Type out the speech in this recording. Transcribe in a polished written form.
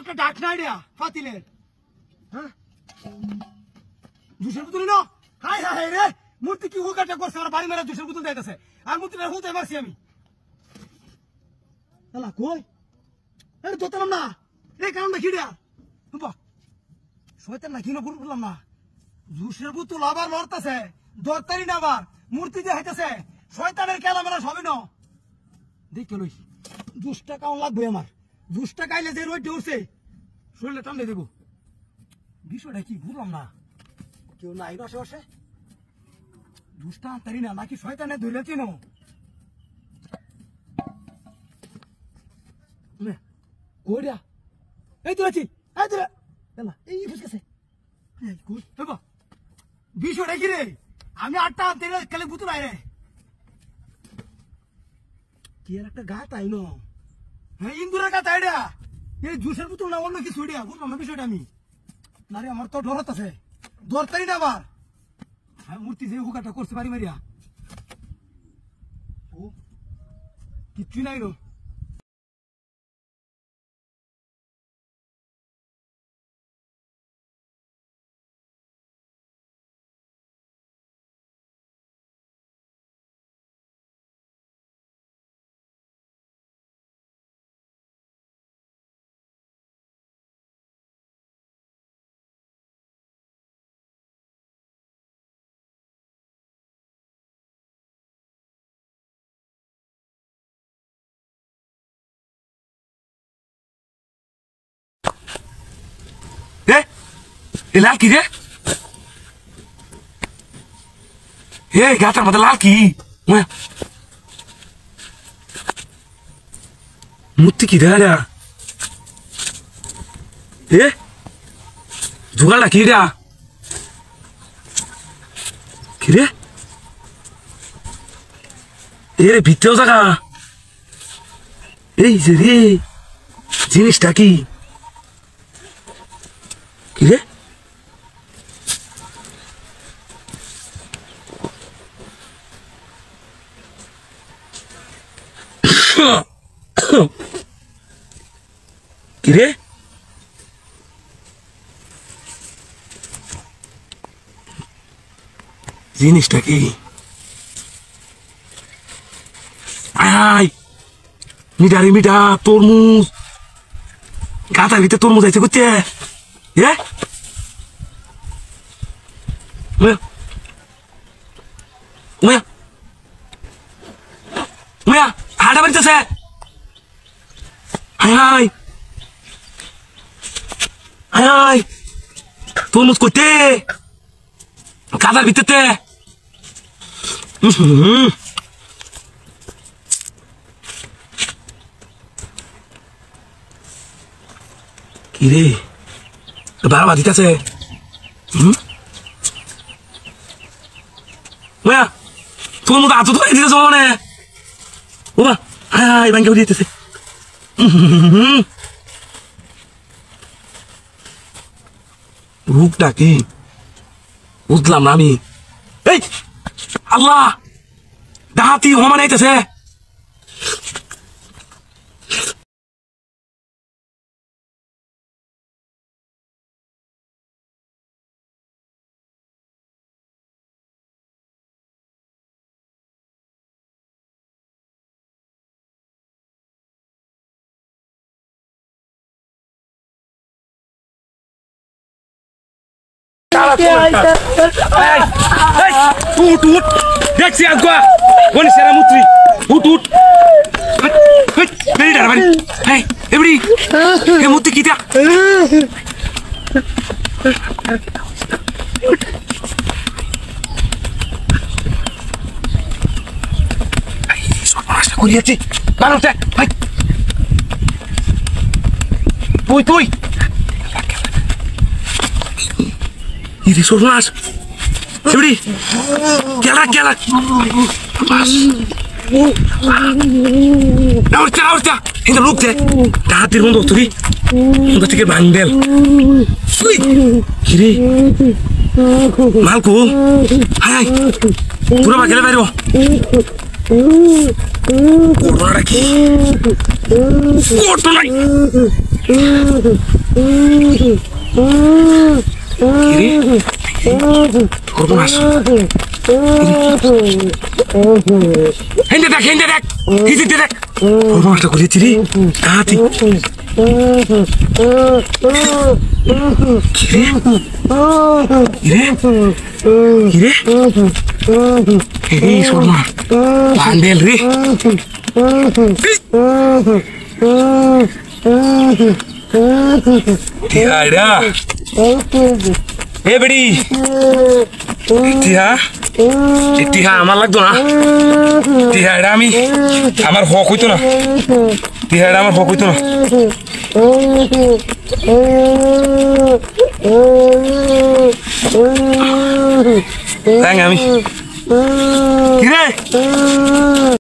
একটা ডাক না আইডিয়া ফাতিলের হ্যাঁ দুশোর বোতল না হাই হাই রে মূর্তি কি হুকাটা করছে আমার বাড়ি মেরা দুশোর বোতল দিতেছে আর মূর্তিটা হুতে মারছি আমি এলা কই আরে দোতালাম না এই কারণটা কি রে বাবা শয়তান না কিনো বললাম না দুশোর বোতল আবার লড়তাছে দরতারি না আবার মূর্তি দিয়ে হাইতেছে শয়তানের খেলা মেলা সবই না দেখে লইস 2 টাকা লাগবে আমার 2 টাকা আইলে যে রোড উঠছে শরীরে টানলে দেবো বিষয়টা কি বুঝলাম না কেউ নাই বসে বসে 2 টাকা আনতারি না নাকি শয়তানে ধরে চিনো কইরা এই তো আছি এই তো এই ফুসকাছে এই কই বাবা বিষয়টা কি রে আমি 8 টাকা আনতে কালে বুতুল আই রে কি আর একটা গাছ আইনো হ্যাঁ ইন্দুরের গাছ আইডা এই জুসের বোতল না অন্য কিছু ইডিয়া বুঝলাম না বিষয়টা আমি না রে আমার তো ডরত আছে দরতারি না আবার হ্যাঁ মূর্তি যে হুকাটা করতে পারি মারিয়া ও কিচ্ছু নাই রো লাল কি রে গাতার মধ্যে লাল কি মূর্তি কি রে জোগাড়টা কি রে কি রে রে ভিতরেও জায়গা এই যে রে জিনিসটা কি কি রে কি রে জিনিসটা কি মিঠারি মিঠা তরমুজ গাতার ভিতরে তরমুজ আছে করতে হাঁটা বাড়িতেছে হাই তরমুজ করতে গাদার ভিতরে কি রে বারবার দিতেছে তরমুজ আতো তো দিতেছ মানে ও বা হাই ব্যাংকে দিতেছে রূপটা কি বুঝলাম না আমি এই আল্লাহ ডাহাতি হমান আইতেছে উঠ উঠ দেখছি আজকে বলি সেরা মুত্রি উঠ উঠ বেরিয়ে দাঁড়া বাড়ি এমনি এ মুত্রি কি করিয়াছি মানুষটা তুই তুই Ini surnas, Sibri, gelak. Mas, Naurta, ini look deh, hadir untuk tuh, untuk tiga bandel, kiri, malku, hai, pura pakai lebaru, kotor lagi, সর্বনাশ হেন্দে দেখ হিজিতে দেখ সর্বনাশটা করেছি রে তাহাতি কিরে এই সর্বনাশ বান্ডেল রে টিহাড়া এ বেড়ি টিহা আমার লাগতো না টিহাড়া আমি আমার হক হইতো না টিহাড়া আমার হক হইতো না আমি কিরে